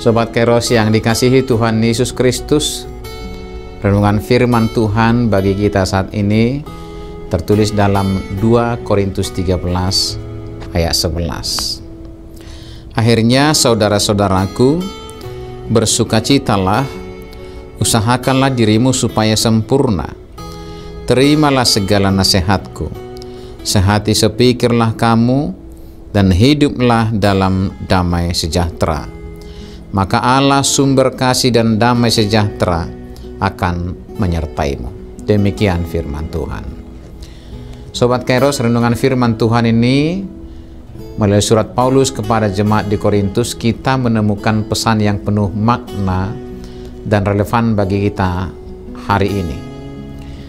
Sobat Kairos yang dikasihi Tuhan Yesus Kristus, renungan firman Tuhan bagi kita saat ini tertulis dalam 2 Korintus 13 ayat 11. Akhirnya saudara-saudaraku, bersukacitalah, usahakanlah dirimu supaya sempurna, terimalah segala nasihatku, sehati sepikirlah kamu, dan hiduplah dalam damai sejahtera. Maka Allah sumber kasih dan damai sejahtera akan menyertaimu. Demikian firman Tuhan. Sobat Kairos, renungan firman Tuhan ini melalui surat Paulus kepada jemaat di Korintus, kita menemukan pesan yang penuh makna dan relevan bagi kita hari ini.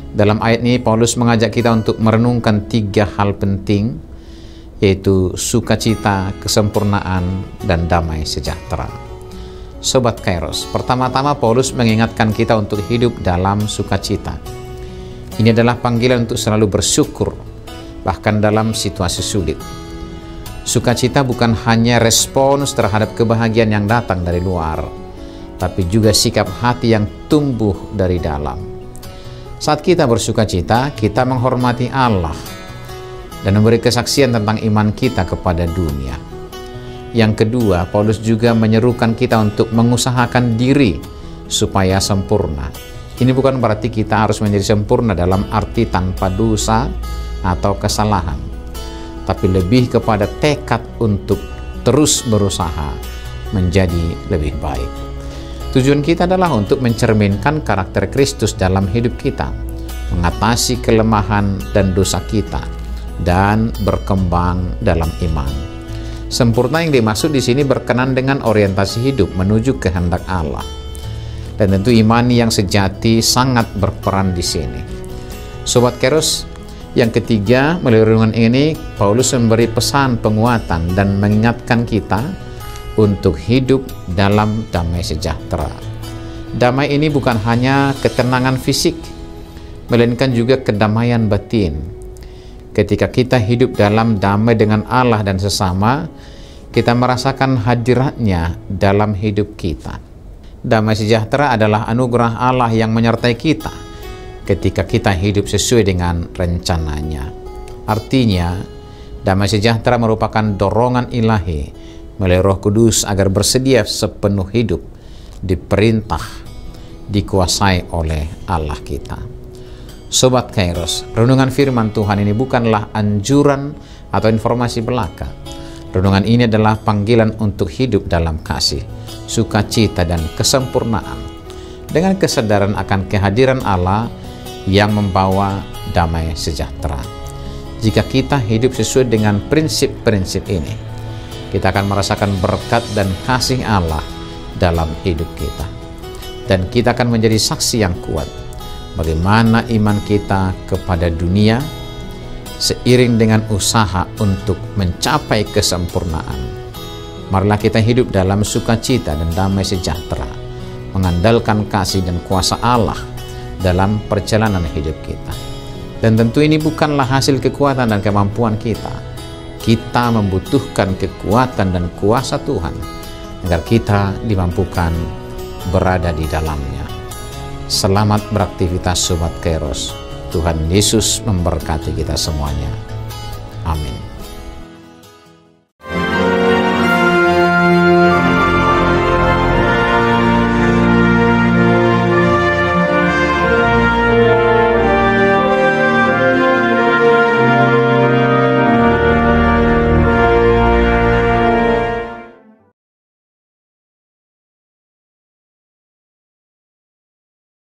Dalam ayat ini Paulus mengajak kita untuk merenungkan 3 hal penting, yaitu sukacita, kesempurnaan, dan damai sejahtera. Sobat Kairos, pertama-tama Paulus mengingatkan kita untuk hidup dalam sukacita. Ini adalah panggilan untuk selalu bersyukur, bahkan dalam situasi sulit. Sukacita bukan hanya respons terhadap kebahagiaan yang datang dari luar, tapi juga sikap hati yang tumbuh dari dalam. Saat kita bersukacita, kita menghormati Allah dan memberi kesaksian tentang iman kita kepada dunia. Yang kedua, Paulus juga menyerukan kita untuk mengusahakan diri supaya sempurna. Ini bukan berarti kita harus menjadi sempurna dalam arti tanpa dosa atau kesalahan, tapi lebih kepada tekad untuk terus berusaha menjadi lebih baik. Tujuan kita adalah untuk mencerminkan karakter Kristus dalam hidup kita, mengatasi kelemahan dan dosa kita, dan berkembang dalam iman. Sempurna yang dimaksud di sini berkenan dengan orientasi hidup menuju kehendak Allah. Dan tentu iman yang sejati sangat berperan di sini. Sobat Kairos, yang ketiga, melalui renungan ini Paulus memberi pesan penguatan dan mengingatkan kita untuk hidup dalam damai sejahtera. Damai ini bukan hanya ketenangan fisik, melainkan juga kedamaian batin. Ketika kita hidup dalam damai dengan Allah dan sesama, kita merasakan hadiratnya dalam hidup kita. Damai sejahtera adalah anugerah Allah yang menyertai kita ketika kita hidup sesuai dengan rencananya. Artinya, damai sejahtera merupakan dorongan ilahi melalui Roh Kudus agar bersedia sepenuh hidup, diperintah, dikuasai oleh Allah kita. Sobat Kairos, renungan firman Tuhan ini bukanlah anjuran atau informasi belaka. Renungan ini adalah panggilan untuk hidup dalam kasih, sukacita, dan kesempurnaan, dengan kesadaran akan kehadiran Allah yang membawa damai sejahtera. Jika kita hidup sesuai dengan prinsip-prinsip ini, kita akan merasakan berkat dan kasih Allah dalam hidup kita. Dan kita akan menjadi saksi yang kuat bagaimana iman kita kepada dunia seiring dengan usaha untuk mencapai kesempurnaan. Marilah kita hidup dalam sukacita dan damai sejahtera, mengandalkan kasih dan kuasa Allah dalam perjalanan hidup kita. Dan tentu ini bukanlah hasil kekuatan dan kemampuan kita. Kita membutuhkan kekuatan dan kuasa Tuhan agar kita dimampukan berada di dalamnya. Selamat beraktivitas Sobat Kairos. Tuhan Yesus memberkati kita semuanya. Amin.